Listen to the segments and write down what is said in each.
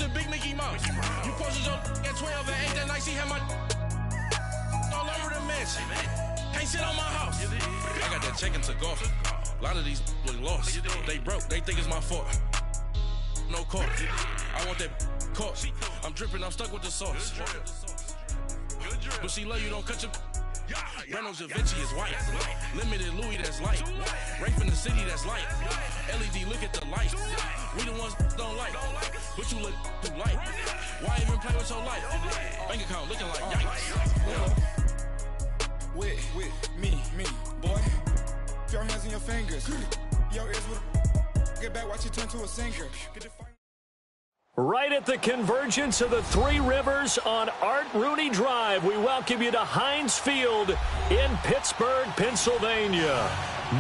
the big Mickey Mouse. You posted your at 12 and 8 that night, she had my all over the mess. Can't sit on my house. I got that check into golf. A lot of these look lost. They broke, they think it's my fault. No court. I want that court. I'm dripping, I'm stuck with the sauce. But she love you, don't cut your. Reynolds Da Vinci is white. Limited Louis, that's light. Rape in the city, that's light. LED, look at the lights. We the ones don't like. But you look too light. Why even play with your life? Bank account looking like yikes. With me, boy. Put your hands in your fingers. Your ears with get back, watch you turn to a singer. Right at the convergence of the Three Rivers on Art Rooney Drive, we welcome you to Heinz Field in Pittsburgh, Pennsylvania.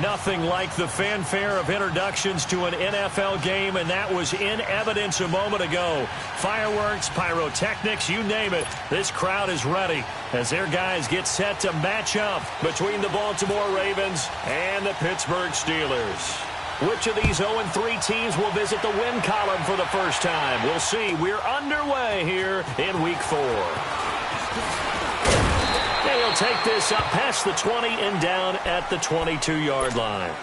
Nothing like the fanfare of introductions to an NFL game, and that was in evidence a moment ago. Fireworks, pyrotechnics, you name it. This crowd is ready as their guys get set to match up between the Baltimore Ravens and the Pittsburgh Steelers. Which of these 0-3 teams will visit the win column for the first time? We'll see. We're underway here in Week 4. And he'll take this up past the 20 and down at the 22-yard line.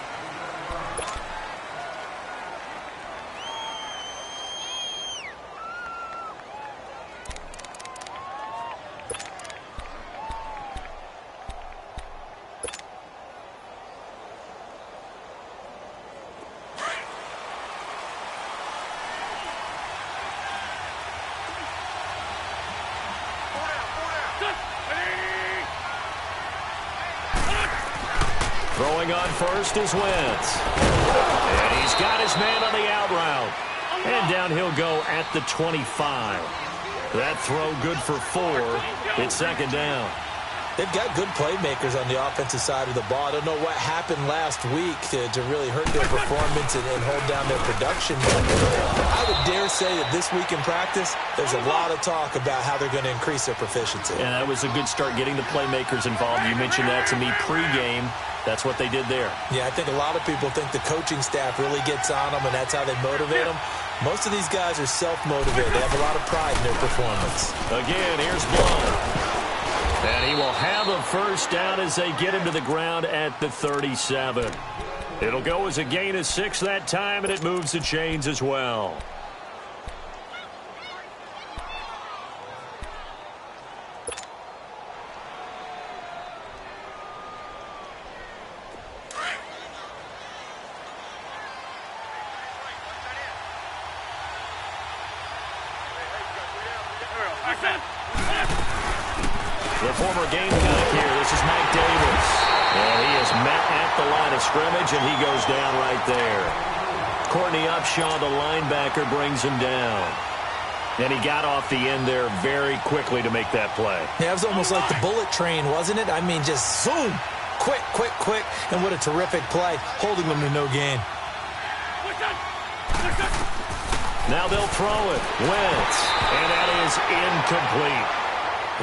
Throwing on first is Wentz. And he's got his man on the out route. And down he'll go at the 25. That throw good for 4. It's second down. They've got good playmakers on the offensive side of the ball. I don't know what happened last week to really hurt their performance and hold down their production. But I would dare say that this week in practice, there's a lot of talk about how they're going to increase their proficiency. And that was a good start getting the playmakers involved. You mentioned that to me pregame. That's what they did there. Yeah, I think a lot of people think the coaching staff really gets on them, and that's how they motivate them. Most of these guys are self-motivated. They have a lot of pride in their performance. Again, here's Blount. And he will have a first down as they get him to the ground at the 37. It'll go as a gain of 6 that time, and it moves the chains as well. The former Gamecock here. This is Mike Davis. And he is met at the line of scrimmage, and he goes down right there. Courtney Upshaw, the linebacker, brings him down. And he got off the end there very quickly to make that play. Yeah, it was almost like the bullet train, wasn't it? I mean, just zoom. Quick. And what a terrific play, holding them to no gain. Now they'll throw it. Wentz. And that is incomplete.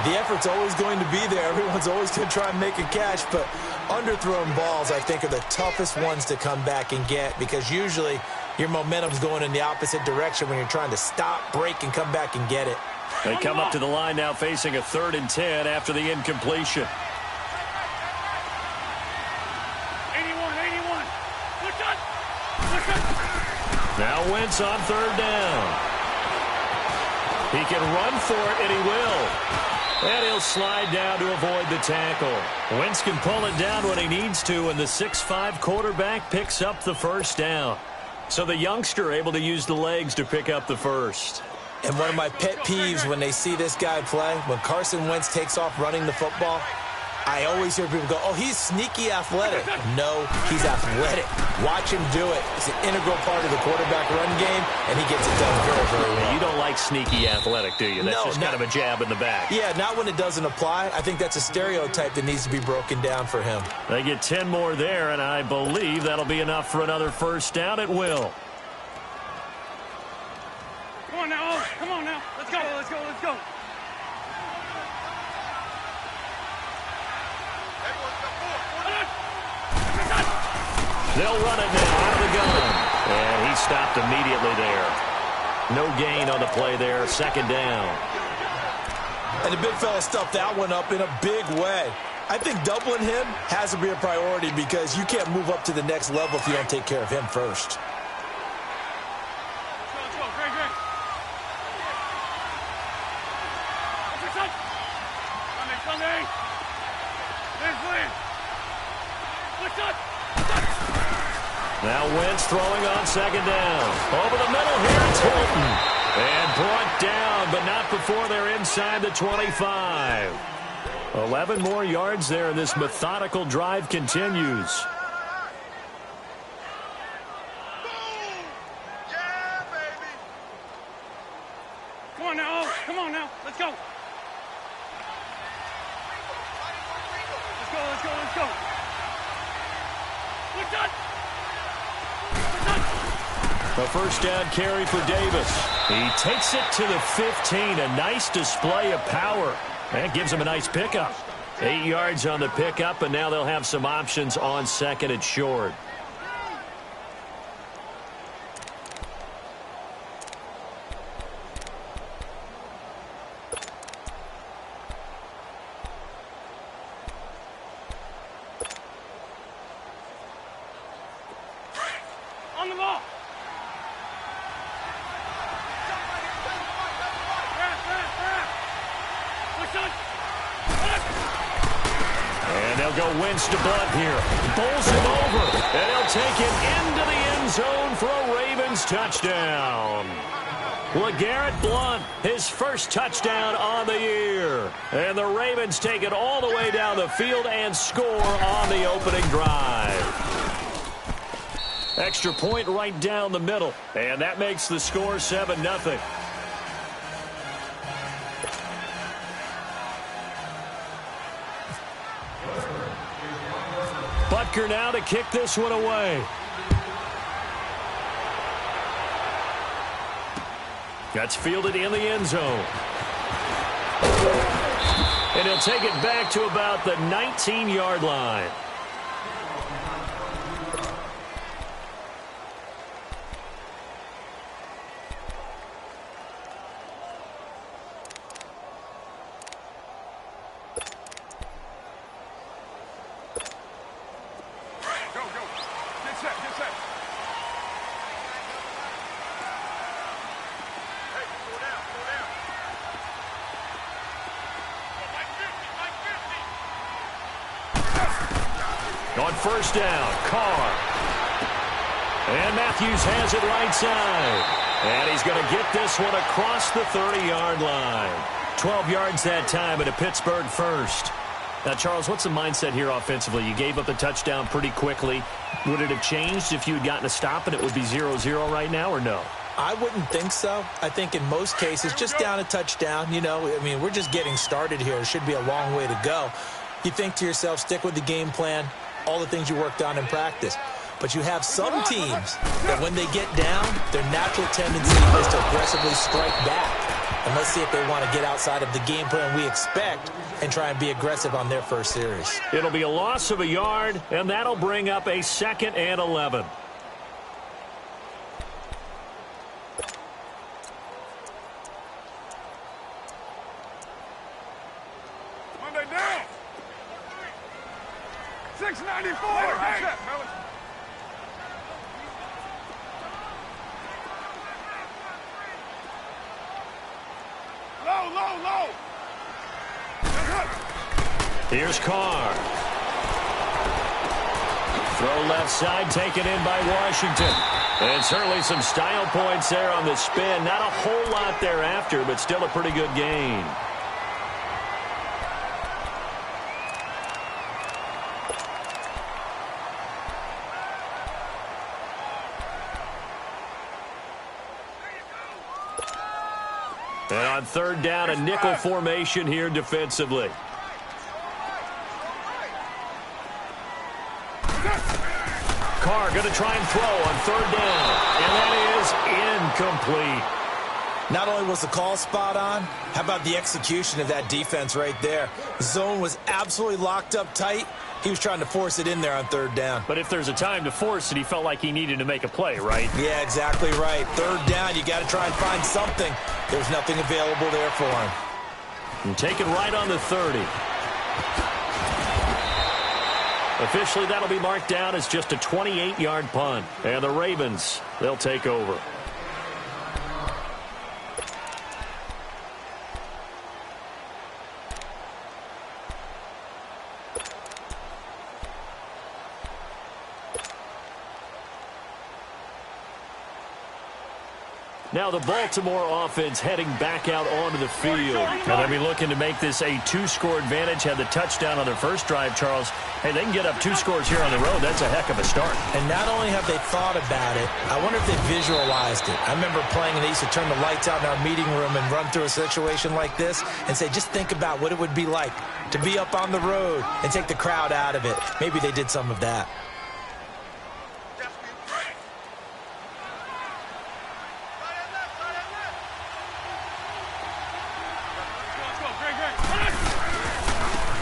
The effort's always going to be there. Everyone's always going to try and make a catch, but underthrown balls, I think, are the toughest ones to come back and get because usually your momentum's going in the opposite direction when you're trying to stop, break, and come back and get it. They come up to the line now facing a 3rd and 10 after the incompletion. 81. Now Wentz on 3rd down. He can run for it, and he will. And he'll slide down to avoid the tackle. Wentz can pull it down when he needs to, and the 6'5" quarterback picks up the first down. So the youngster able to use the legs to pick up the first. And one of my pet peeves when they see this guy play, when Carson Wentz takes off running the football, I always hear people go, oh, he's sneaky athletic. No, he's athletic. Watch him do it. It's an integral part of the quarterback run game, and he gets it done very, very well. You don't like sneaky athletic, do you? That's just kind of a jab in the back. Yeah, not when it doesn't apply. I think that's a stereotype that needs to be broken down for him. They get 10 more there, and I believe that'll be enough for another first down. It will. Come on now. Let's go. They'll run it now out of the gun. And he stopped immediately there. No gain on the play there. Second down. And the big fella stuffed that one up in a big way. I think doubling him has to be a priority because you can't move up to the next level if you don't take care of him first. Let's go. Great. Sunday. Liz. What's up? Now Wentz throwing on second down. Over the middle here, it's Hilton. And brought down, but not before they're inside the 25. 11 more yards there, and this methodical drive continues. Come on now. Let's go. Let's go. We're done. A first down carry for Davis. He takes it to the 15. A nice display of power. That gives him a nice pickup. 8 yards on the pickup, and now they'll have some options on second and short. On the ball. And they'll go Wentz to Blunt here. Bowls him over. And he'll take it into the end zone for a Ravens touchdown. LeGarrette Blunt, his first touchdown on the year. And the Ravens take it all the way down the field and score on the opening drive. Extra point right down the middle. And that makes the score 7-0. Butker now to kick this one away. That's fielded in the end zone. And he'll take it back to about the 19-yard line. On first down, Carr. And Matthews has it right side. And he's going to get this one across the 30-yard line. 12 yards that time at a Pittsburgh first. Now, Charles, what's the mindset here offensively? You gave up the touchdown pretty quickly. Would it have changed if you had gotten a stop and it would be 0-0 right now, or no? I wouldn't think so. I think in most cases, just down a touchdown, you know, I mean, we're just getting started here. It should be a long way to go. You think to yourself, stick with the game plan, all the things you worked on in practice. But you have some teams that when they get down, their natural tendency is to aggressively strike back. And let's see if they want to get outside of the game plan we expect and try and be aggressive on their first series. It'll be a loss of a yard, and that'll bring up a 2nd and 11. Monday down. 694. Hey. Low. Here's Carr. Throw left side, taken in by Washington. And certainly some style points there on the spin. Not a whole lot thereafter, but still a pretty good gain. And on third down, a nickel formation here defensively. Carr going to try and throw on third down. And that is incomplete. Not only was the call spot on, how about the execution of that defense right there? The zone was absolutely locked up tight. He was trying to force it in there on third down. But if there's a time to force it, he felt like he needed to make a play, right? Yeah, exactly right. Third down, you got to try and find something. There's nothing available there for him. And take it right on the 30. Officially, that'll be marked down as just a 28-yard punt. And the Ravens, they'll take over. Now the Baltimore offense heading back out onto the field. And they'll be looking to make this a two-score advantage. Had the touchdown on their first drive, Charles. Hey, they can get up 2 scores here on the road. That's a heck of a start. And not only have they thought about it, I wonder if they visualized it. I remember playing and they used to turn the lights out in our meeting room and run through a situation like this and say, just think about what it would be like to be up on the road and take the crowd out of it. Maybe they did some of that.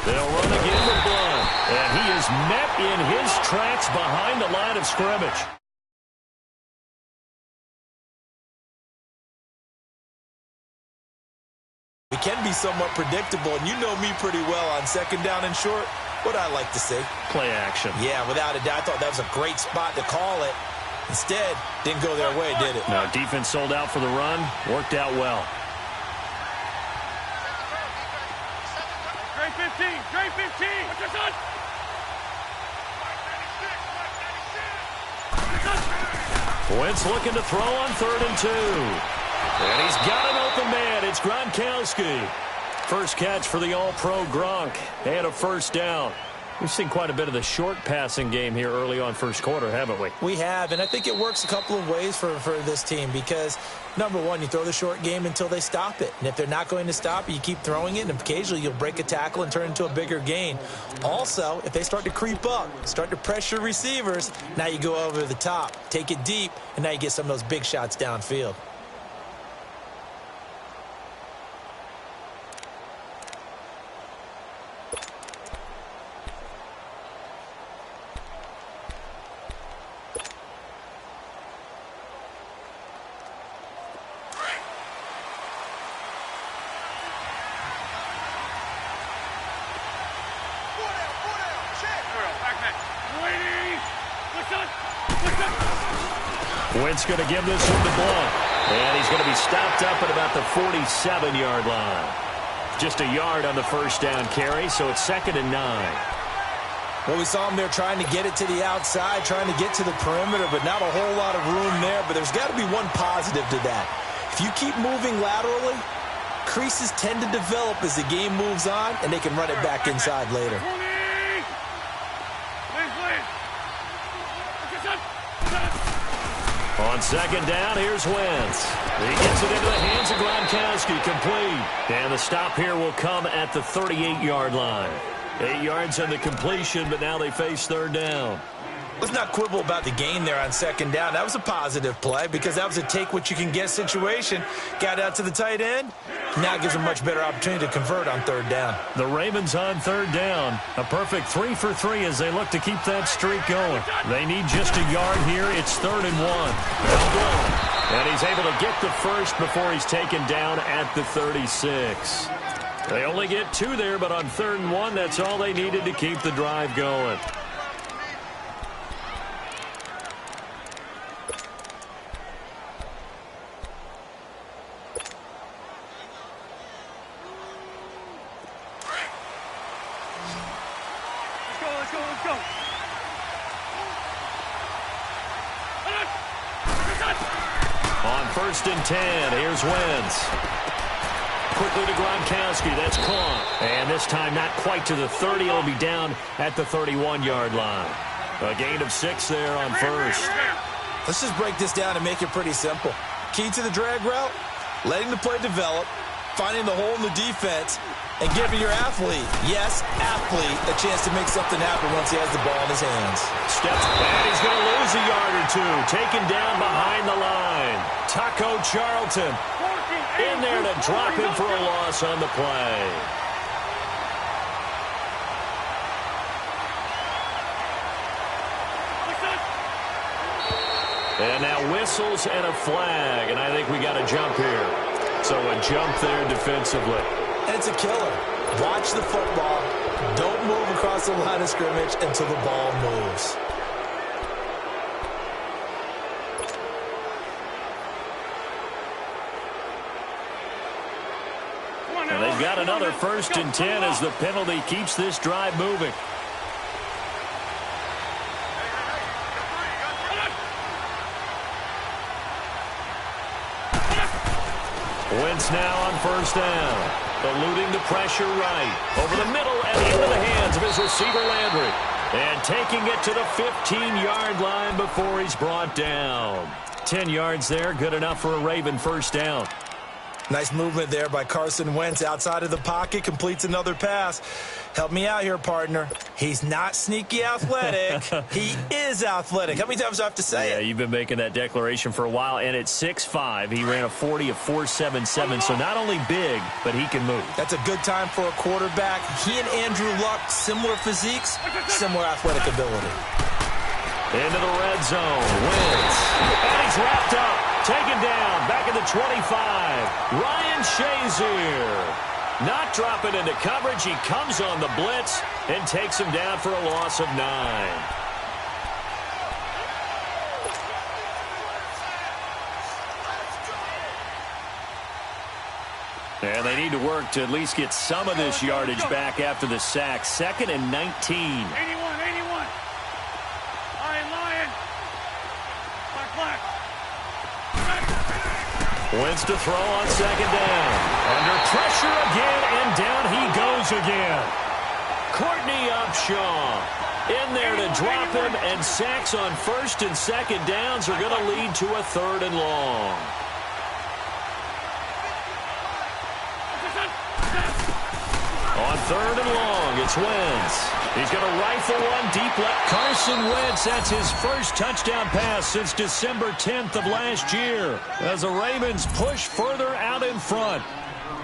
They'll run again with Blunt. And he is met in his tracks behind the line of scrimmage. It can be somewhat predictable, and you know me pretty well on second down and short. What I like to see. Play action. Yeah, without a doubt. I thought that was a great spot to call it. Instead, didn't go their way, did it? No, defense sold out for the run. Worked out well. Trey 15, Trey 15. What's your son? Wentz looking to throw on 3rd and 2. And he's got an open man. It's Gronkowski. First catch for the All-Pro Gronk. And a first down. We've seen quite a bit of the short passing game here early on first quarter, haven't we? We have, and I think it works a couple of ways for this team because, number one, you throw the short game until they stop it. And if they're not going to stop it, you keep throwing it, and occasionally you'll break a tackle and turn it into a bigger gain. Also, if they start to creep up, start to pressure receivers, now you go over the top, take it deep, and now you get some of those big shots downfield. Wentz going to give this one to Blunt. And he's going to be stopped up at about the 47-yard line. Just a yard on the first down carry, so it's 2nd and 9. Well, we saw him there trying to get it to the outside, trying to get to the perimeter, but not a whole lot of room there. But there's got to be one positive to that. If you keep moving laterally, creases tend to develop as the game moves on, and they can run it back inside later. On 2nd down, here's Wentz. He gets it into the hands of Gronkowski, complete. And the stop here will come at the 38-yard line. 8 yards on the completion, but now they face 3rd down. Let's not quibble about the gain there on 2nd down. That was a positive play because that was a take-what-you-can-get situation. Got out to the tight end. Now gives them a much better opportunity to convert on 3rd down. The Ravens on 3rd down. A perfect 3 for 3 as they look to keep that streak going. They need just a yard here. It's 3rd and 1. And he's able to get the first before he's taken down at the 36. They only get 2 there, but on 3rd and 1, that's all they needed to keep the drive going. On 1st and 10, here's Wentz. Quickly to Gronkowski, that's caught. And this time not quite to the 30, it'll be down at the 31-yard line. A gain of 6 there on 1st. Let's just break this down and make it pretty simple. Key to the drag route, letting the play develop, finding the hole in the defense, and giving your athlete, yes, athlete, a chance to make something happen once he has the ball in his hands. Steps back, he's going to lose a yard or 2. Taken down behind the line. Taco Charlton. in there to drop him for a loss on the play. And now whistles and a flag, and I think we got a jump here. So a jump there defensively. And it's a killer. Watch the football. Don't move across the line of scrimmage until the ball moves. And they've got another 1st and 10 as the penalty keeps this drive moving. Wentz now on 1st down. Eluding the pressure right. Over the middle and into the hands of his receiver Landry. And taking it to the 15-yard line before he's brought down. 10 yards there, good enough for a Raven 1st down. Nice movement there by Carson Wentz outside of the pocket, completes another pass. Help me out here, partner. He's not sneaky athletic. He is athletic. How many times do I have to say it? Yeah, you've been making that declaration for a while, and at 6'5", he ran a 40 of 4.77, so not only big, but he can move. That's a good time for a quarterback. He and Andrew Luck, similar physiques, similar athletic ability. Into the red zone. Wentz. And he's wrapped up. Taken down. Back at the 25. Ryan Shazier. Not dropping into coverage. He comes on the blitz and takes him down for a loss of 9. And they need to work to at least get some of this yardage back after the sack. 2nd and 19. 81. Lion. Black. Wentz to throw on 2nd down. Under pressure again, and down he goes again. Courtney Upshaw in there to drop him, and sacks on 1st and 2nd downs are going to lead to a 3rd and long. On 3rd and long, it's Wentz. He's going to rifle one deep left. Carson Wentz, that's his first touchdown pass since December 10th of last year, as the Ravens push further out in front.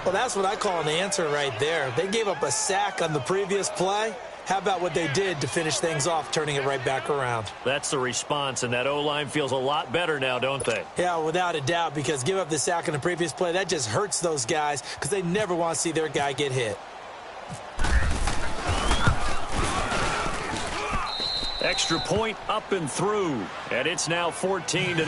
Well, that's what I call an answer right there. They gave up a sack on the previous play. How about what they did to finish things off, turning it right back around? That's the response, and that O-line feels a lot better now, don't they? Yeah, without a doubt, because give up the sack on the previous play, that just hurts those guys because they never want to see their guy get hit. Extra point up and through, and it's now 14-0.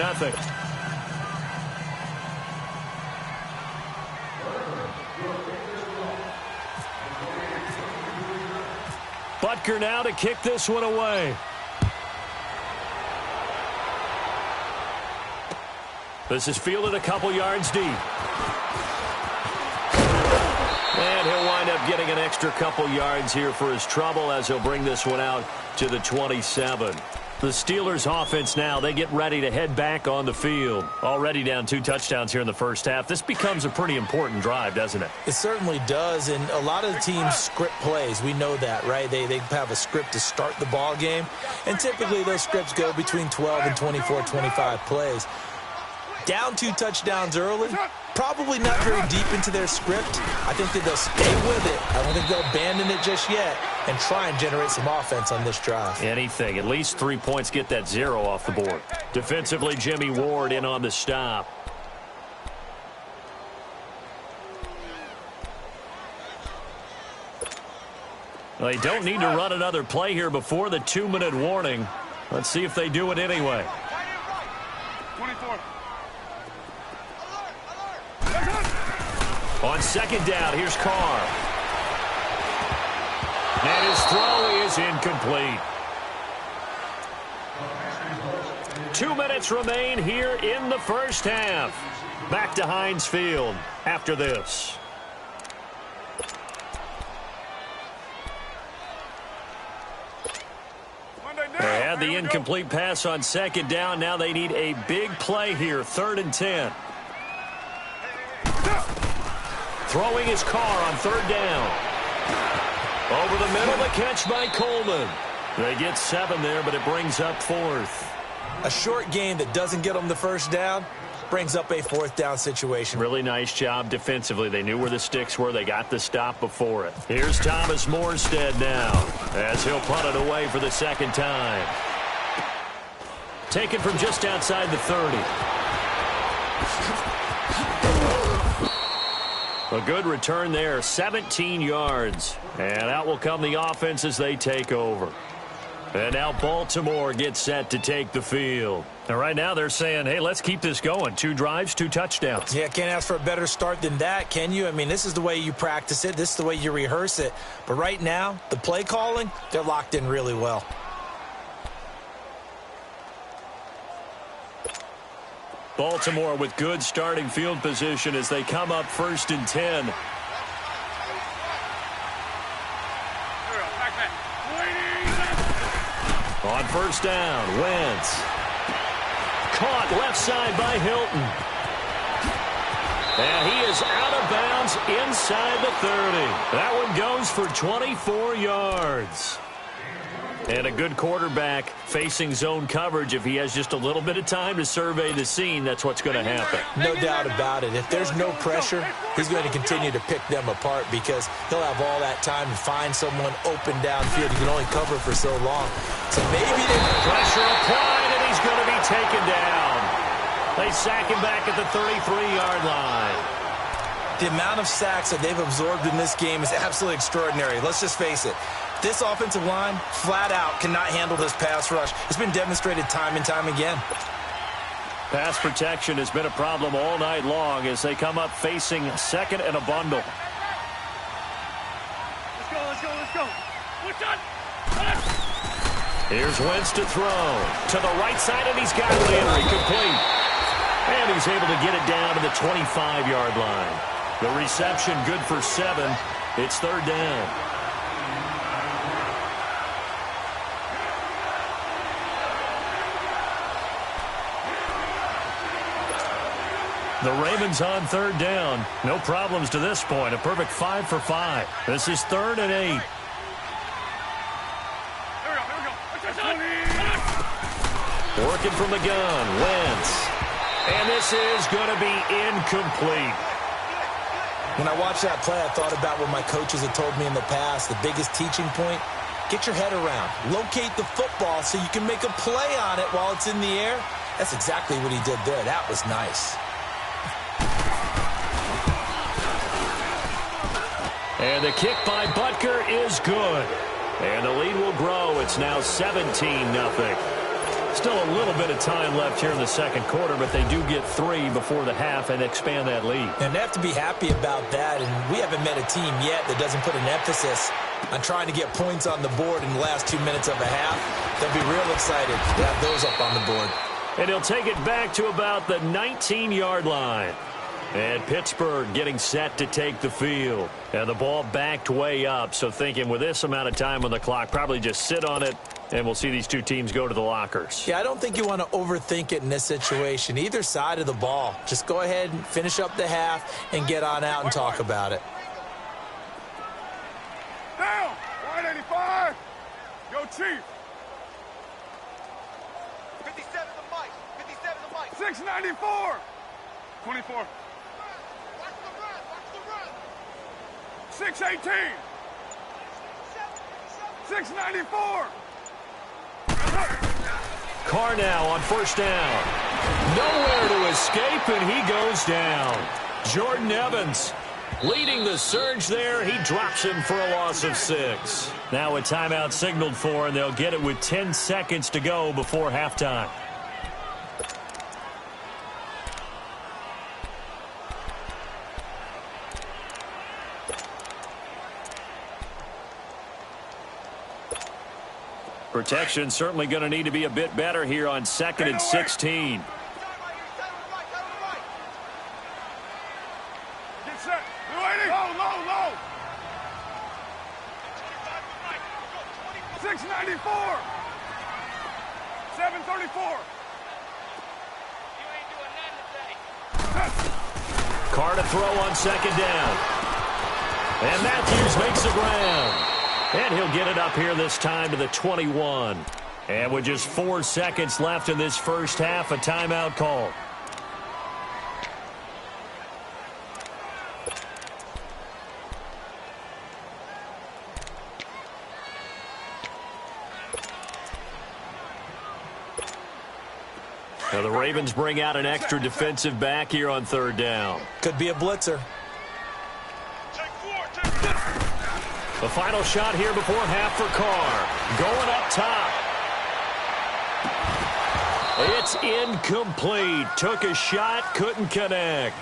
Butker now to kick this one away. This is fielded a couple yards deep. And he'll wind up getting an extra couple yards here for his trouble as he'll bring this one out to the 27. The Steelers offense now, they get ready to head back on the field. Already down 2 touchdowns here in the first half. This becomes a pretty important drive, doesn't it? It certainly does, and a lot of the teams script plays. We know that, right? They have a script to start the ball game, and typically those scripts go between 12 and 24, 25 plays. Down 2 touchdowns early, probably not very deep into their script. I think that they'll stay with it. I don't think they'll abandon it just yet and try and generate some offense on this drive. Anything. At least 3 points, get that 0 off the board. Defensively, Jimmy Ward in on the stop. Well, they don't need to run another play here before the 2-minute warning. Let's see if they do it anyway. 24. On 2nd down, here's Carr. And his throw is incomplete. 2 minutes remain here in the first half. Back to Heinz Field after this. They had the incomplete pass on 2nd down. Now they need a big play here, 3rd and 10. Throwing his Carr on 3rd down. Over the middle, the catch by Coleman. They get 7 there, but it brings up 4th. A short game that doesn't get them the first down, brings up a 4th down situation. Really nice job defensively. They knew where the sticks were. They got the stop before it. Here's Thomas Morstead now as he'll punt it away for the 2nd time. Taken from just outside the 30. A good return there, 17 yards. And out will come the offense as they take over. And now Baltimore gets set to take the field. And right now they're saying, hey, let's keep this going. 2 drives, 2 touchdowns. Yeah, can't ask for a better start than that, can you? I mean, this is the way you practice it. This is the way you rehearse it. But right now, the play calling, they're locked in really well. Baltimore with good starting field position as they come up 1st and 10. On 1st down, Wentz. Caught left side by Hilton. And he is out of bounds inside the 30. That one goes for 24 yards. And a good quarterback facing zone coverage. If he has just a little bit of time to survey the scene, that's what's going to happen. No doubt about it. If there's no pressure, he's going to continue to pick them apart because he'll have all that time to find someone open downfield. He can only cover for so long. So maybe they... Pressure applied, and he's going to be taken down. They sack him back at the 33-yard line. The amount of sacks that they've absorbed in this game is absolutely extraordinary. Let's just face it. This offensive line, flat out, cannot handle this pass rush. It's been demonstrated time and time again. Pass protection has been a problem all night long as they come up facing 2nd and a bundle. Let's go, let's go, let's go. What's on? Here's Wentz to throw. To the right side, and he's got Landry complete. And he's able to get it down to the 25-yard line. The reception good for 7. It's 3rd down. The Ravens on 3rd down. No problems to this point. A perfect 5 for 5. This is 3rd and 8. Here we go. Working from the gun. Wentz. And this is going to be incomplete. When I watched that play, I thought about what my coaches had told me in the past. The biggest teaching point, get your head around. Locate the football so you can make a play on it while it's in the air. That's exactly what he did there. That was nice. And the kick by Butker is good. And the lead will grow. It's now 17-0. Still a little bit of time left here in the 2nd quarter, but they do get 3 before the half and expand that lead. And they have to be happy about that. And we haven't met a team yet that doesn't put an emphasis on trying to get points on the board in the last 2 minutes of a half. They'll be real excited to have those up on the board. And he'll take it back to about the 19-yard line. And Pittsburgh getting set to take the field. And the ball backed way up, so thinking with this amount of time on the clock, probably just sit on it, and we'll see these 2 teams go to the lockers. Yeah, I don't think you want to overthink it in this situation. Either side of the ball. Just go ahead and finish up the half and get on out and talk about it. Down! 185! Yo, Chief! 57 the mic! 57 the mic! 694! 24. Watch the run! Watch the run! 618! 694! Carr now on 1st down. Nowhere to escape, and he goes down. Jordan Evans leading the surge there. He drops him for a loss of 6. Now a timeout signaled for, and they'll get it with 10 seconds to go before halftime. Protection certainly going to need to be a bit better here on 2nd and 16. Get set! 280! Low, low, low! 694! 734! Carr to throw on 2nd down. And Matthews makes the ground. And he'll get it up here this time to the 21. And with just 4 seconds left in this first half, a timeout call. Now the Ravens bring out an extra defensive back here on third down. Could be a blitzer. The final shot here before half for Carr. Going up top. It's incomplete. Took a shot, couldn't connect.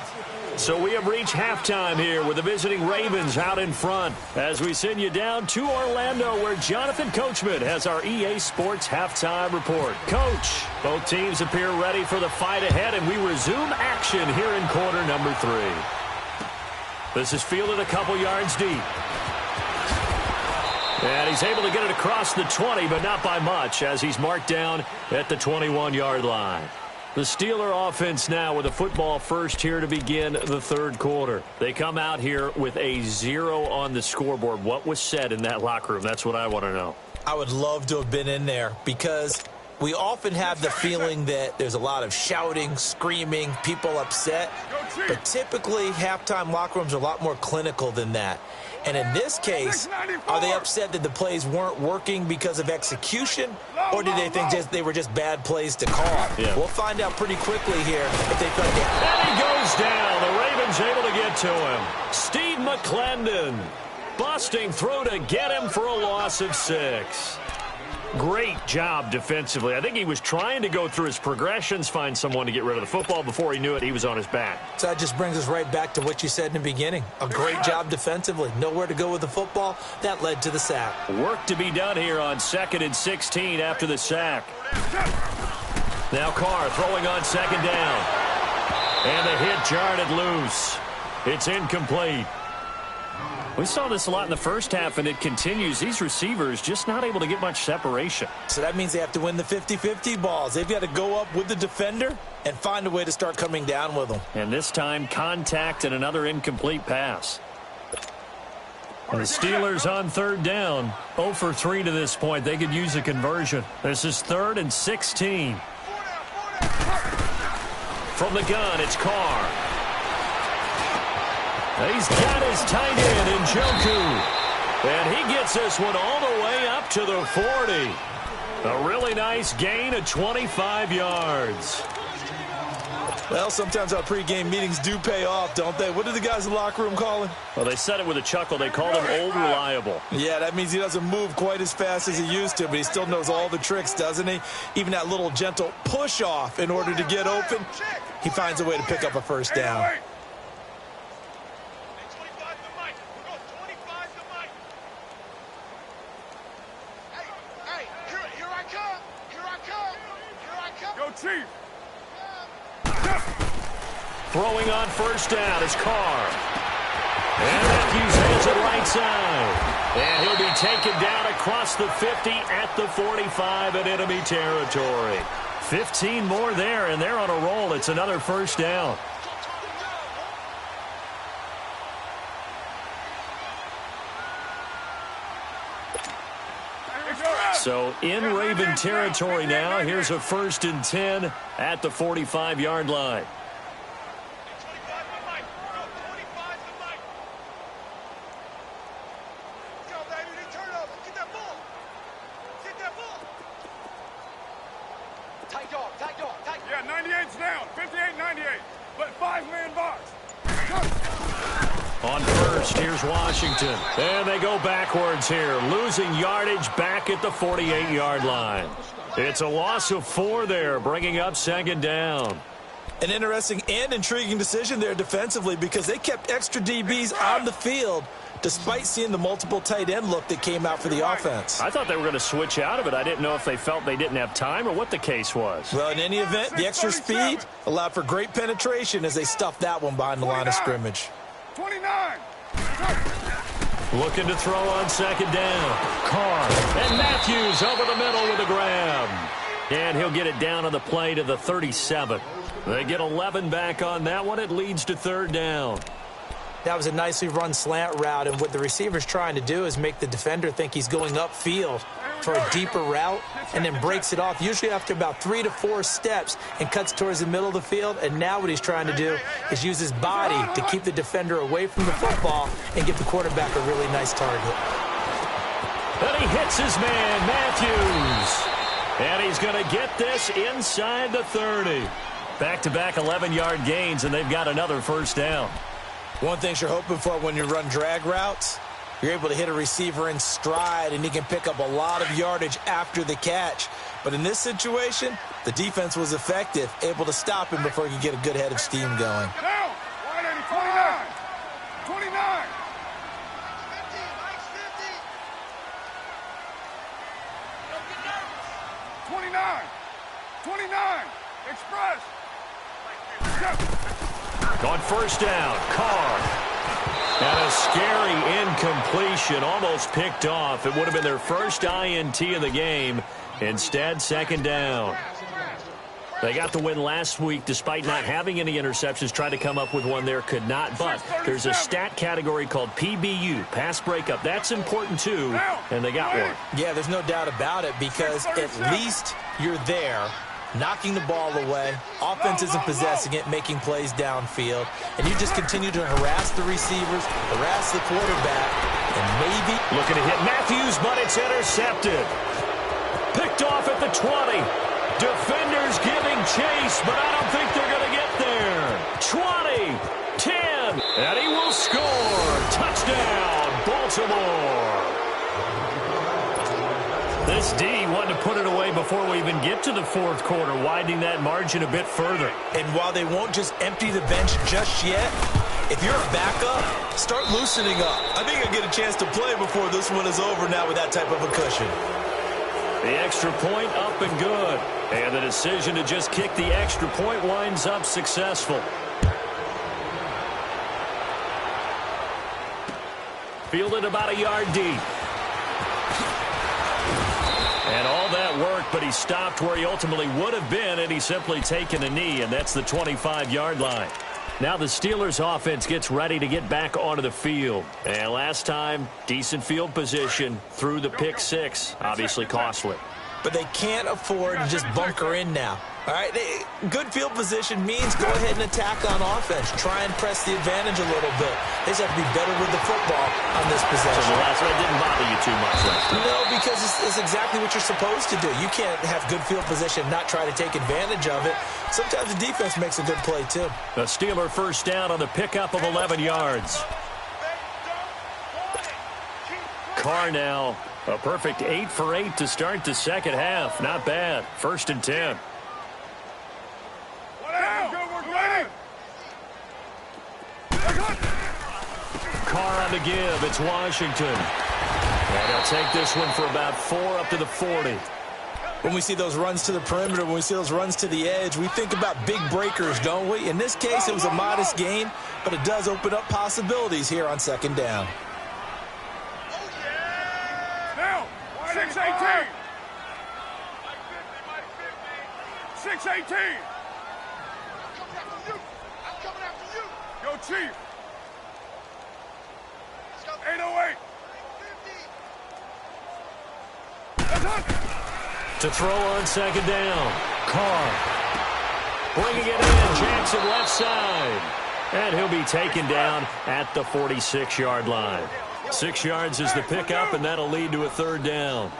So we have reached halftime here with the visiting Ravens out in front as we send you down to Orlando where Jonathan Coachman has our EA Sports halftime report. Coach, both teams appear ready for the fight ahead, and we resume action here in quarter number 3. This is fielded a couple yards deep. And he's able to get it across the 20, but not by much as he's marked down at the 21-yard line. The Steeler offense now with a football first here to begin the third quarter. They come out here with a 0 on the scoreboard. What was said in that locker room? That's what I want to know. I would love to have been in there because we often have the feeling that there's a lot of shouting, screaming, people upset. But typically, halftime locker rooms are a lot more clinical than that. And in this case, are they upset that the plays weren't working because of execution? Or did they think they were just bad plays to call? Yeah. We'll find out pretty quickly here if they felt that. And he goes down. The Ravens able to get to him. Steve McClendon busting through to get him for a loss of 6. Great job defensively. I think he was trying to go through his progressions, find someone to get rid of the football. Before he knew it, he was on his back. So that just brings us right back to what you said in the beginning. A great job defensively. Nowhere to go with the football. That led to the sack. Work to be done here on 2nd and 16 after the sack. Now Carr throwing on 2nd down. And the hit jarred it loose. It's incomplete. We saw this a lot in the first half, and it continues. These receivers just not able to get much separation. So that means they have to win the 50-50 balls. They've got to go up with the defender and find a way to start coming down with them. And this time, contact and another incomplete pass. And the Steelers on 3rd down. 0 for 3 to this point. They could use a conversion. This is 3rd and 16. From the gun, it's Carr. He's got his tight end, Njoku. And he gets this one all the way up to the 40. A really nice gain of 25 yards. Well, sometimes our pregame meetings do pay off, don't they? What do the guys in the locker room call him? Well, they said it with a chuckle. They called him Old Reliable. Yeah, that means he doesn't move quite as fast as he used to, but he still knows all the tricks, doesn't he? Even that little gentle push-off in order to get open, he finds a way to pick up a first down. Chief. Throwing on 1st down is Carr. And Matthews has it right side. And he'll be taken down across the 50 at the 45 in enemy territory. 15 more there, and they're on a roll. It's another 1st down. So in Raven territory now. Here's a 1st and 10 at the 45-yard line. Yeah, 98's down. 58-98. But 5-man box. On 1st, here's Washington. And they go backwards here, losing yardage back at the 48-yard line. It's a loss of 4 there, bringing up 2nd down. An interesting and intriguing decision there defensively because they kept extra DBs on the field despite seeing the multiple tight end look that came out for the offense. I thought they were going to switch out of it. I didn't know if they felt they didn't have time or what the case was. Well, in any event, the extra speed allowed for great penetration as they stuffed that one behind the line of scrimmage. 29. Looking to throw on 2nd down. Carr and Matthews over the middle with a grab. And he'll get it down on the play to the 37. They get 11 back on that one. It leads to 3rd down. That was a nicely run slant route, and what the receiver's trying to do is make the defender think he's going upfield for a deeper route and then breaks it off, usually after about 3 to 4 steps, and cuts towards the middle of the field. And now what he's trying to do is use his body to keep the defender away from the football and give the quarterback a really nice target. And he hits his man, Matthews. And he's going to get this inside the 30. Back-to-back 11-yard gains, and they've got another first down. One thing you're hoping for when you run drag routes, you're able to hit a receiver in stride, and he can pick up a lot of yardage after the catch. But in this situation, the defense was effective, able to stop him before he could get a good head of steam going. Down. 29. 29. 29. Express. On first down, Carr. And a scary incompletion, almost picked off. It would have been their first INT of the game. Instead, second down. They got the win last week despite not having any interceptions. Tried to come up with one there, could not. But there's a stat category called PBU, pass breakup. That's important too, and they got one. Yeah, there's no doubt about it because at least you're there, knocking the ball away. Offense isn't possessing it, making plays downfield. And you just continue to harass the receivers, harass the quarterback, and maybe... Looking to hit Matthews, but it's intercepted. Picked off at the 20. Defenders giving chase, but I don't think they're going to get there. 20, 10, and he will score. Touchdown, Baltimore. This D wanted to put it away before we even get to the fourth quarter, widening that margin a bit further. And while they won't just empty the bench just yet, if you're a backup, start loosening up. I think I get a chance to play before this one is over now with that type of a cushion. The extra point up and good. And the decision to just kick the extra point winds up successful. Fielded about a yard deep. And all that work, but he stopped where he ultimately would have been, and he's simply taken a knee, and that's the 25-yard line. Now the Steelers offense gets ready to get back onto the field. And last time, decent field position through the pick six. Obviously costly. But they can't afford to just bunker in now. All right, good field position means go ahead and attack on offense. Try and press the advantage a little bit. They just have to be better with the football on this possession. So the last one didn't bother you too much last time. No, because it's exactly what you're supposed to do. You can't have good field position and not try to take advantage of it. Sometimes the defense makes a good play, too. The Steeler first down on the pickup of 11 yards. Carr now, a perfect 8 for 8 to start the second half. Not bad. First and 10. Carr on the give. It's Washington. And he'll take this one for about 4 up to the 40. When we see those runs to the perimeter, when we see those runs to the edge, we think about big breakers, don't we? In this case, it was a modest gain, but it does open up possibilities here on second down. Now, 6-18. 6-18. I'm coming after you. Yo, Chief. 808. To throw on second down. Carr. Bringing it in. Jackson left side. And he'll be taken down at the 46-yard line. 6 yards is the pickup, and that'll lead to a third down.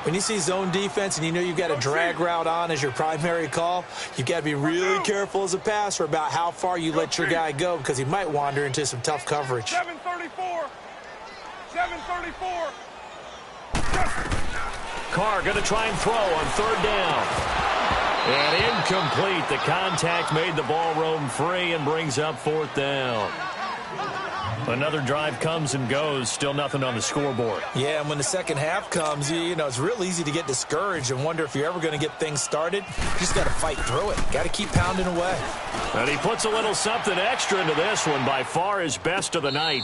When you see zone defense and you know you've got a drag route on as your primary call, you've got to be really careful as a passer about how far you let your guy go because he might wander into some tough coverage. 734. 734. Carr going to try and throw on third down. And incomplete. The contact made the ball roam free and brings up fourth down. Another drive comes and goes. Still nothing on the scoreboard. Yeah, and when the second half comes, you know, it's real easy to get discouraged and wonder if you're ever going to get things started. You just got to fight through it. Got to keep pounding away. And he puts a little something extra into this one. By far his best of the night.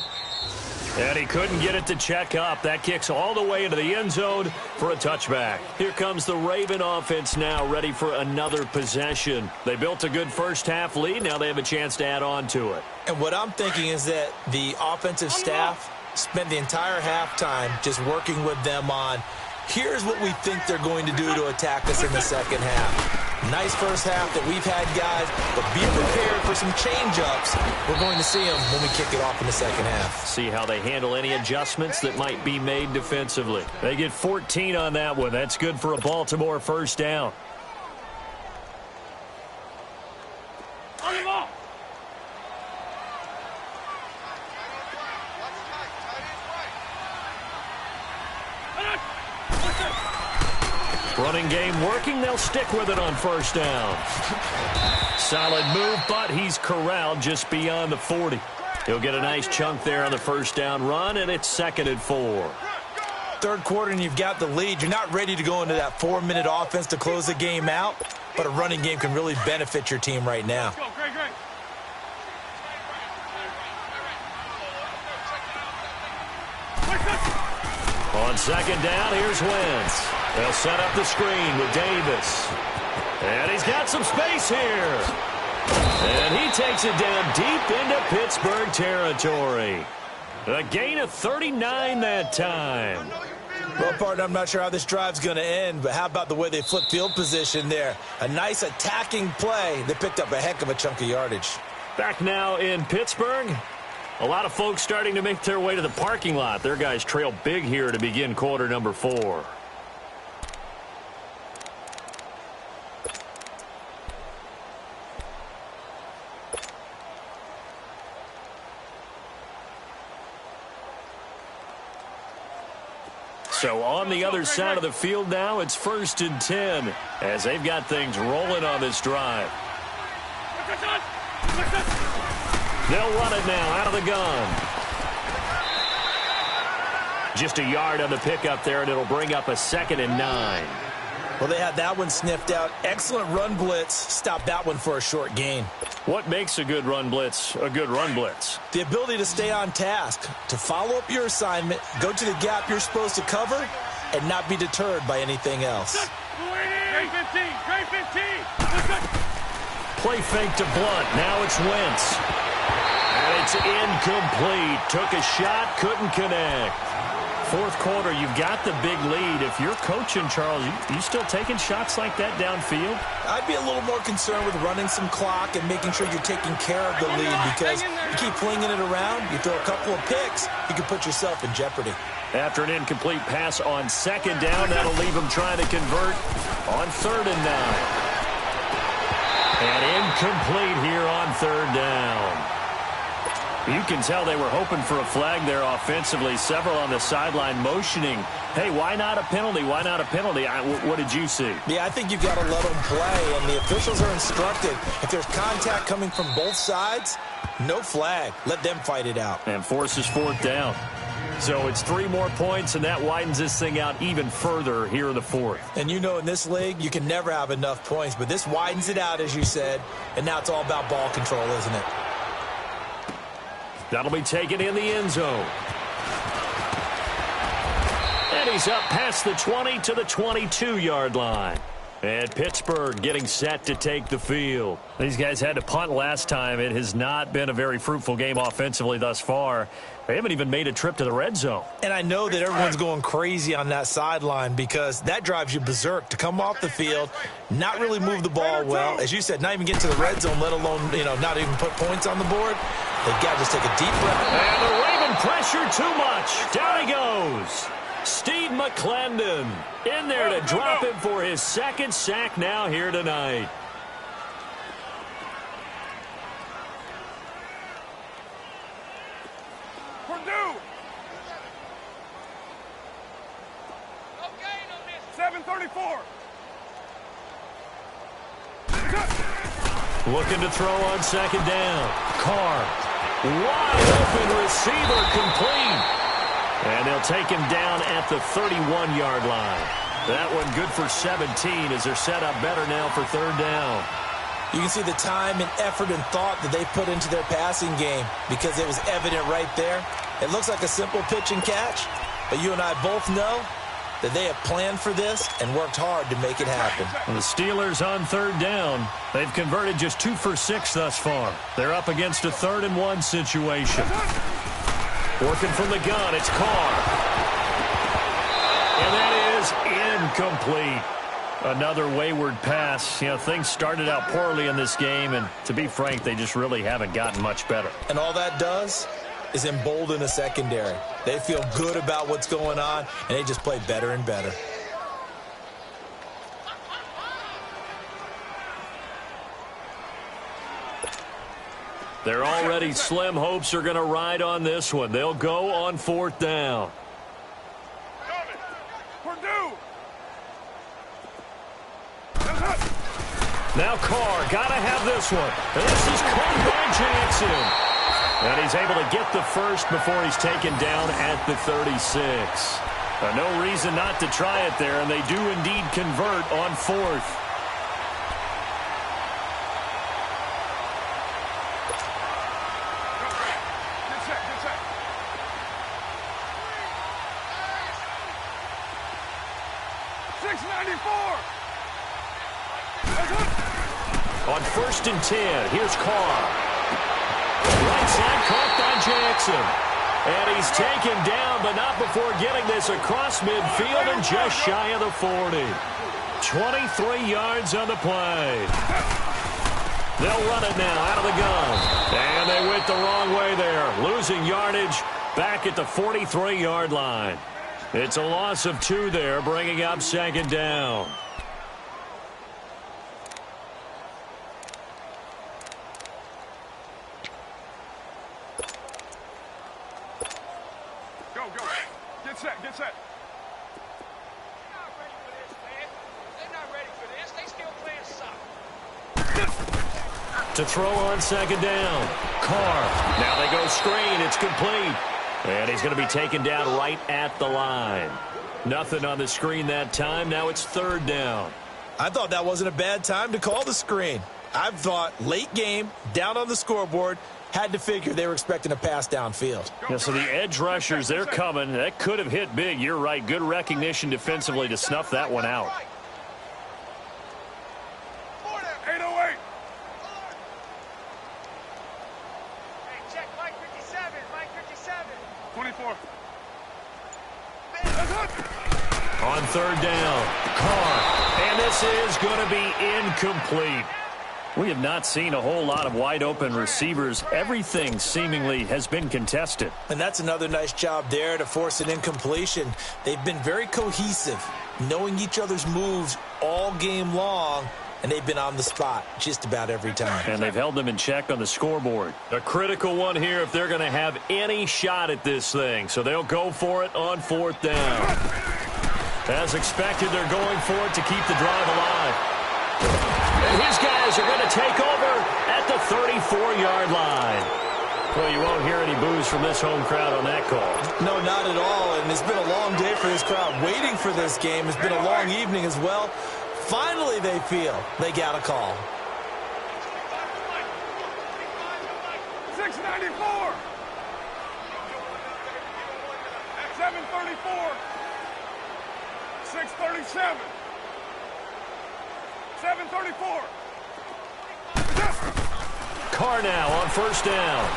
And he couldn't get it to check up. That kicks all the way into the end zone for a touchback. Here comes the Raven offense now, ready for another possession. They built a good first-half lead. Now they have a chance to add on to it. And what I'm thinking is that the offensive staff spent the entire halftime just working with them on Here's what we think they're going to do to attack us in the second half. Nice first half that we've had, guys, but be prepared for some change-ups. We're going to see them when we kick it off in the second half. See how they handle any adjustments that might be made defensively. They get 14 on that one. That's good for a Baltimore first down. On the ball. Running game working. They'll stick with it on first down. Solid move, but he's corralled just beyond the 40. He'll get a nice chunk there on the first down run, and it's 2nd and 4. Third quarter, and you've got the lead. You're not ready to go into that 4-minute offense to close the game out, but a running game can really benefit your team right now. Go, great, great. On second down, here's Wentz. They'll set up the screen with Davis. And he's got some space here. And he takes it down deep into Pittsburgh territory. A gain of 39 that time. Well, partner, I'm not sure how this drive's going to end, but how about the way they flip field position there? A nice attacking play. They picked up a heck of a chunk of yardage. Back now in Pittsburgh. A lot of folks starting to make their way to the parking lot. Their guys trail big here to begin quarter number 4. So on the other side of the field now, it's 1st and 10 as they've got things rolling on this drive. They'll run it now out of the gun. Just a yard on the pickup there, and it'll bring up a 2nd and 9. Well, they had that one sniffed out. Excellent run blitz. Stop that one for a short gain. What makes a good run blitz a good run blitz? The ability to stay on task, to follow up your assignment, go to the gap you're supposed to cover, and not be deterred by anything else. Great 15, great 15. Play fake to Blunt. Now it's Wentz. And it's incomplete. Took a shot, couldn't connect. Fourth quarter, you've got the big lead. If you're coaching, Charles, you still taking shots like that downfield? I'd be a little more concerned with running some clock and making sure you're taking care of the lead, because you keep flinging it around, you throw a couple of picks, you can put yourself in jeopardy. After an incomplete pass on second down, that'll leave them trying to convert on 3rd and 9. And incomplete here on 3rd down. You can tell they were hoping for a flag there offensively. Several on the sideline motioning, hey, why not a penalty? Why not a penalty? What did you see? Yeah, I think you've got to let them play, and the officials are instructed. If there's contact coming from both sides, no flag. Let them fight it out. And forces 4th down. So it's 3 more points, and that widens this thing out even further here in the 4th. And you know in this league, you can never have enough points, but this widens it out, as you said, and now it's all about ball control, isn't it? That'll be taken in the end zone. And he's up past the 20 to the 22-yard line. And Pittsburgh getting set to take the field. These guys had to punt last time. It has not been a very fruitful game offensively thus far. They haven't even made a trip to the red zone. And I know that everyone's going crazy on that sideline because that drives you berserk to come off the field, not really move the ball well. As you said, not even get to the red zone, let alone, not even put points on the board. They've got to just take a deep breath. And the Raven pressure too much. Down he goes. Steve McClendon in there to drop him for his 2nd sack now here tonight. Purdue. 7:34. Looking to throw on 2nd down. Carr. Wide open receiver complete. And they'll take him down at the 31-yard line. That one good for 17 as they're set up better now for 3rd down. You can see the time and effort and thought that they put into their passing game because it was evident right there. It looks like a simple pitch and catch, but you and I both know that they have planned for this and worked hard to make it happen. And the Steelers on 3rd down. They've converted just 2 for 6 thus far. They're up against a 3rd and 1 situation. Working from the gun, it's Carr. And that is incomplete. Another wayward pass. You know, things started out poorly in this game, and to be frank, they just really haven't gotten much better. And all that does is embolden the secondary. They feel good about what's going on, and they just play better and better. Their already slim hopes are going to ride on this one. They'll go on 4th down. Now Carr, got to have this one. This is caught by Jackson. And he's able to get the first before he's taken down at the 36. No reason not to try it there, and they do indeed convert on 4th. On 1st and 10, here's Carr. Right side caught by Jackson. And he's taken down, but not before getting this across midfield and just shy of the 40. 23 yards on the play. They'll run it now out of the gun. And they went the wrong way there, losing yardage back at the 43-yard line. It's a loss of 2 there, bringing up 2nd down. Get set. They're not ready for this. They still playing soccer. To throw on 2nd down. Carr. Now they go screen. It's complete. And he's going to be taken down right at the line. Nothing on the screen that time. Now it's 3rd down. I thought that wasn't a bad time to call the screen. I thought late game, down on the scoreboard, had to figure they were expecting a pass downfield. Yeah, so the edge rushers, they're coming. That could have hit big. You're right. Good recognition defensively to snuff that one out. 808. Hey, check Mike 57. Mike 57. 24. On 3rd down, Carr. And this is going to be incomplete. We have not seen a whole lot of wide-open receivers. Everything seemingly has been contested. And that's another nice job there to force an incompletion. They've been very cohesive, knowing each other's moves all game long, and they've been on the spot just about every time. And they've held them in check on the scoreboard. A critical one here if they're going to have any shot at this thing. So they'll go for it on 4th down. As expected, they're going for it to keep the drive alive. And his guys are going to take over at the 34-yard line. Well, you won't hear any boos from this home crowd on that call. No, not at all. And it's been a long day for this crowd. Waiting for this game. It's been a long evening as well. Finally, they feel they got a call. 694. 734. 637. 734. Carr now on 1st down.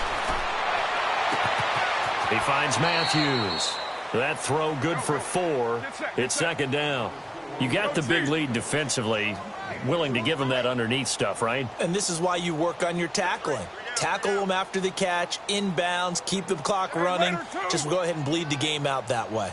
He finds Matthews. That throw good for 4. It's 2nd down. You got the big lead defensively. Willing to give him that underneath stuff, right? And this is why you work on your tackling. Tackle them after the catch, inbounds, keep the clock running. Just go ahead and bleed the game out that way.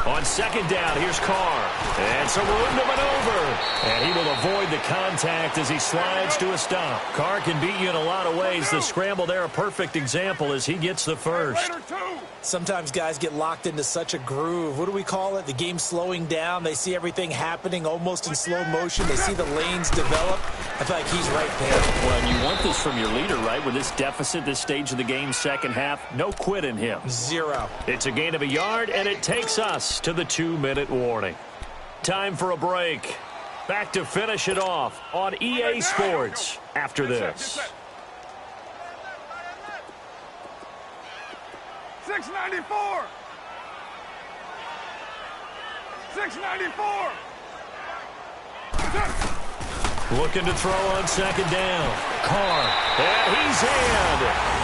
On 2nd down, here's Carr. And some room to maneuver. And he will avoid the contact as he slides to a stop. Carr can beat you in a lot of ways. The scramble there, a perfect example as he gets the first. Sometimes guys get locked into such a groove. What do we call it? The game slowing down. They see everything happening almost in slow motion. They see the lanes develop. I feel like he's right there. Well, and you want this from your leader, right? With this deficit, this stage of the game, 2nd half, no quit in him. 0. It's a gain of a yard, and it takes us to the 2-minute warning. Time for a break. Back to finish it off on EA Sports after this. 694. 694. Looking to throw on second down. Carr. And he's in.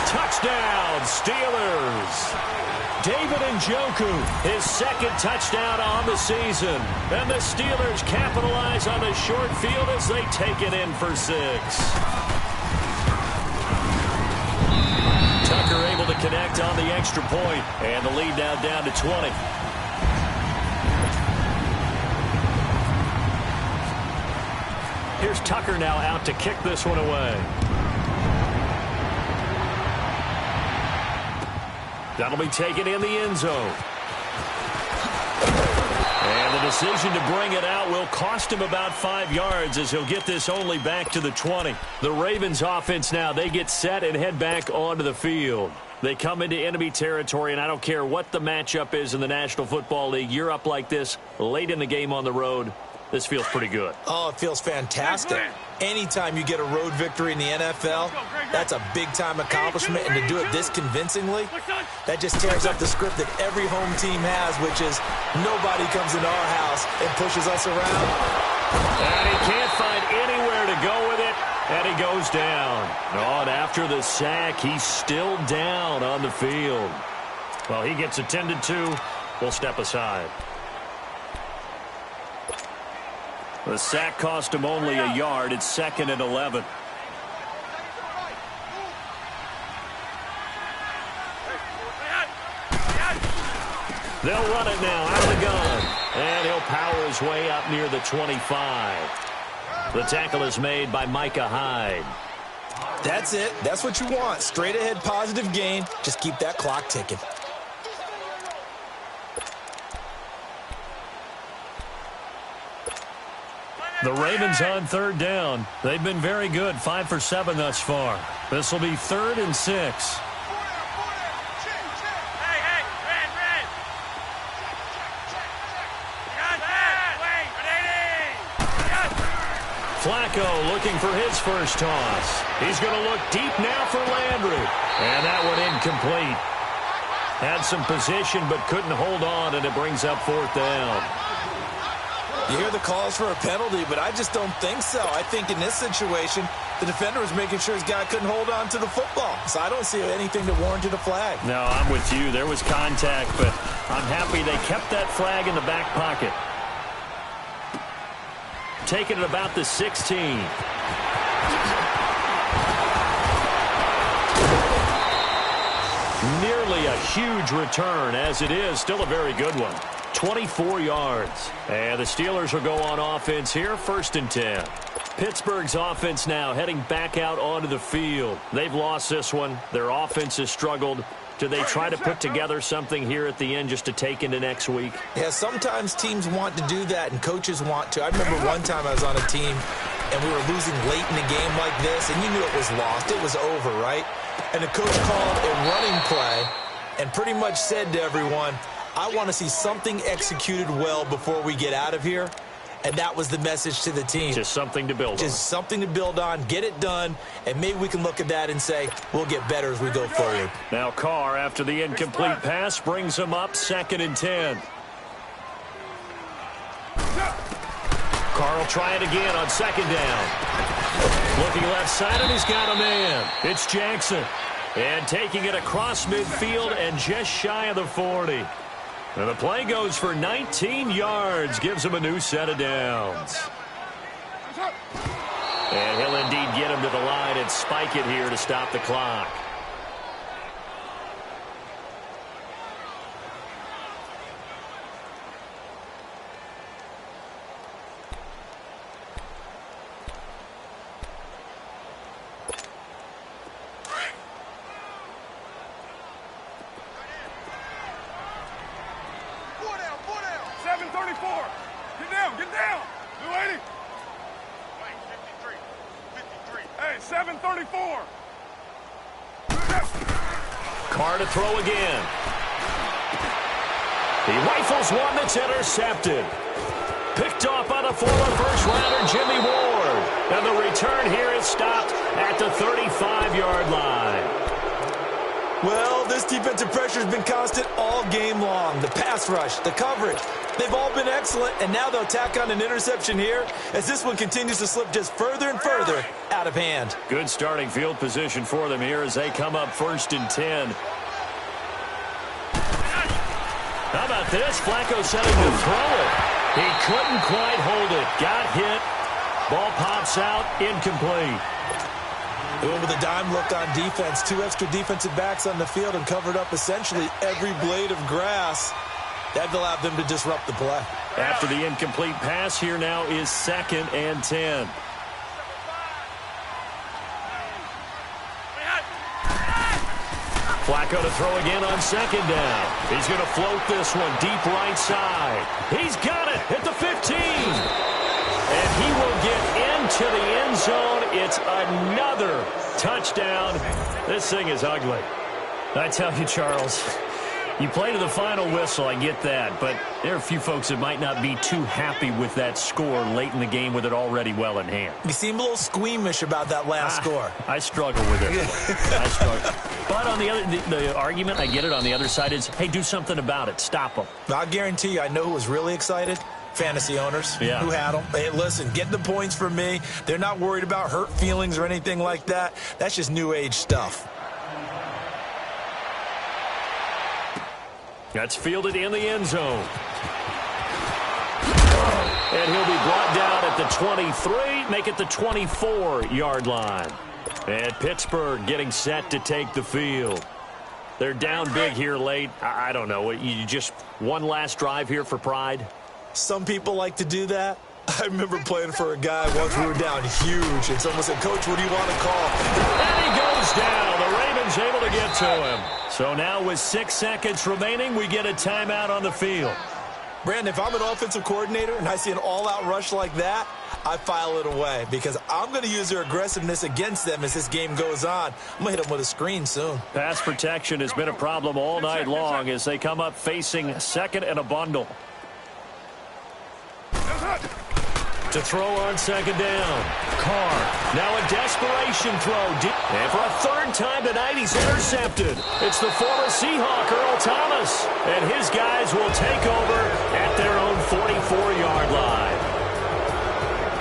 Touchdown, Steelers. David Njoku, his second touchdown on the season. And the Steelers capitalize on the short field as they take it in for 6. Tucker able to connect on the extra point. And the lead now down to 20. Here's Tucker now out to kick this one away. That'll be taken in the end zone. And the decision to bring it out will cost him about 5 yards as he'll get this only back to the 20. The Ravens offense now, they get set and head back onto the field. They come into enemy territory, and I don't care what the matchup is in the National Football League. You're up like this late in the game on the road. This feels pretty good. Oh, it feels fantastic. Anytime you get a road victory in the NFL, that's a big-time accomplishment, and to do it this convincingly, that just tears up the script that every home team has, which is nobody comes into our house and pushes us around. And he can't find anywhere to go with it, and he goes down. Oh, and after the sack, he's still down on the field. Well, he gets attended to. We'll step aside. The sack cost him only a yard. It's 2nd and 11. They'll run it now out of the gun. And he'll power his way up near the 25. The tackle is made by Micah Hyde. That's it. That's what you want. Straight ahead positive gain. Just keep that clock ticking. The Ravens on 3rd down. They've been very good, 5 for 7 thus far. This will be 3rd and 6. Flacco looking for his first toss. He's going to look deep now for Landry. And that one incomplete. Had some position but couldn't hold on, and it brings up 4th down. You hear the calls for a penalty, but I just don't think so. I think in this situation, the defender was making sure his guy couldn't hold on to the football. So I don't see anything that warranted a flag. No, I'm with you. There was contact, but I'm happy they kept that flag in the back pocket. Taking it about the 16. Nearly a huge return, as it is still a very good one. 24 yards. And the Steelers will go on offense here, 1st and 10. Pittsburgh's offense now heading back out onto the field. They've lost this one. Their offense has struggled. Do they try to put together something here at the end just to take into next week? Yeah, sometimes teams want to do that and coaches want to. I remember one time I was on a team and we were losing late in a game like this, and you knew it was lost. It was over, right? And the coach called a running play and pretty much said to everyone, I want to see something executed well before we get out of here. And that was the message to the team. Just something to build on. Just something to build on, get it done, and maybe we can look at that and say, we'll get better as we go forward. Now Carr, after the incomplete pass, brings him up 2nd and 10. Carr will try it again on 2nd down. Looking left side, and he's got a man. It's Jackson. And taking it across midfield and just shy of the 40. And the play goes for 19 yards, gives him a new set of downs. And he'll indeed get him to the line and spike it here to stop the clock. Get down! 280! 53. Hey, 734! Carr to throw again. He rifles one that's intercepted. Picked off by the former first-rounder Jimmy Ward. And the return here is stopped at the 35-yard line. Well, this defensive pressure has been constant all game long. The pass rush, the coverage, they've all been excellent, and now they'll tack on an interception here as this one continues to slip just further and further out of hand. Good starting field position for them here as they come up 1st and 10. How about this? Flacco setting to throw it. He couldn't quite hold it. Got hit. Ball pops out, incomplete. Doing with a dime look on defense. 2 extra defensive backs on the field and covered up essentially every blade of grass. That allowed them to disrupt the play. After the incomplete pass, here now is 2nd and 10. Flacco to throw again on 2nd down. He's going to float this one deep right side. He's got it at the 15. And he will get into the end zone. It's another touchdown. This thing is ugly. I tell you, Charles, you play to the final whistle, I get that. But there are a few folks that might not be too happy with that score late in the game with it already well in hand. You seem a little squeamish about that last score. I struggle with it. I struggle. But on the other, the argument, I get it, on the other side is, hey, do something about it. Stop them. I'll guarantee you, I know who was really excited. Fantasy owners who had them. Hey, listen, get the points for me. They're not worried about hurt feelings or anything like that. That's just new age stuff. That's fielded in the end zone. And he'll be brought down at the 23, make it the 24-yard line. And Pittsburgh getting set to take the field. They're down big here late. I don't know. You just one last drive here for pride? Some people like to do that. I remember playing for a guy once we were down huge, and someone said, Coach, what do you want to call? And he goes down. The Ravens able to get to him. So now with 6 seconds remaining, we get a timeout on the field. Brandon, if I'm an offensive coordinator and I see an all-out rush like that, I file it away because I'm going to use their aggressiveness against them as this game goes on. I'm going to hit them with a screen soon. Pass protection has been a problem all night long as they come up facing 2nd and a bundle. To throw on 2nd down. Carr. Now a desperation throw. And for a 3rd time tonight, he's intercepted. It's the former Seahawk, Earl Thomas. And his guys will take over at their own 44-yard line.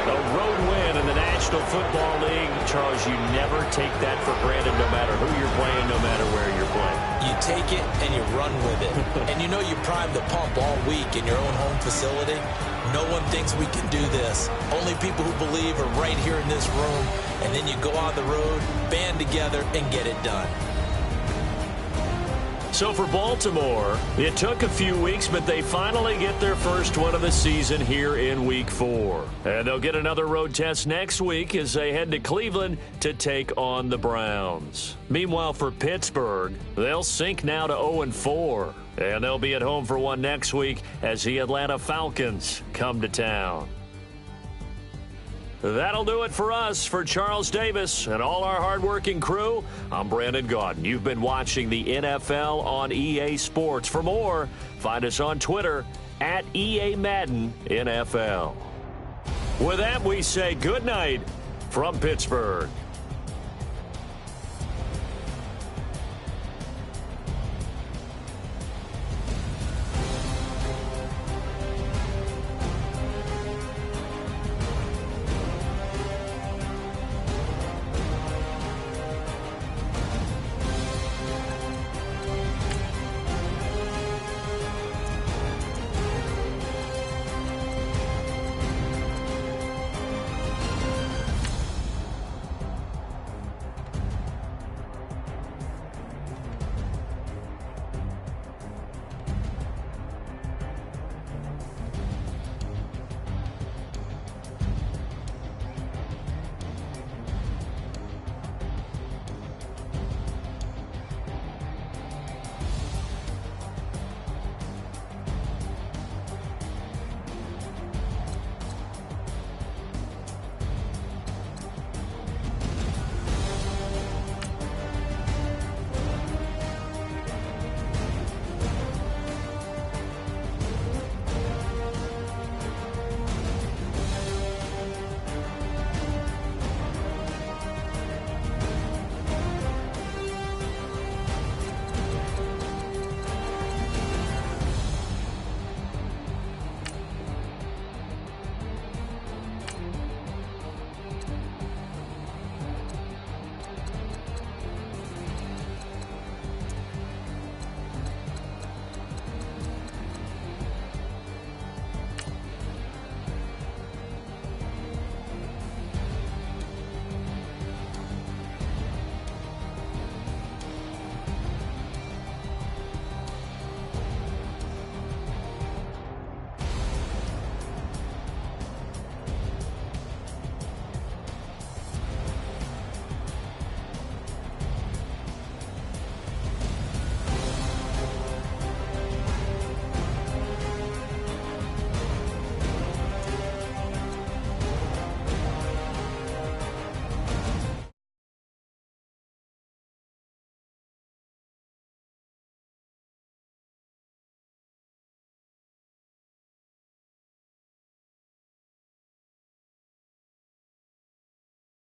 A road win in the National Football League. Charles, you never take that for granted no matter who you're playing, no matter where you're playing. You take it and you run with it. And you know you primed the pump all week in your own home facility. No one thinks we can do this. Only people who believe are right here in this room. And then you go on the road, band together, and get it done. So for Baltimore, it took a few weeks, but they finally get their first one of the season here in Week 4. And they'll get another road test next week as they head to Cleveland to take on the Browns. Meanwhile, for Pittsburgh, they'll sink now to 0-4. And they'll be at home for one next week as the Atlanta Falcons come to town. That'll do it for us. For Charles Davis and all our hardworking crew, I'm Brandon Gaudin. You've been watching the NFL on EA Sports. For more, find us on Twitter at EA Madden NFL. With that, we say good night from Pittsburgh.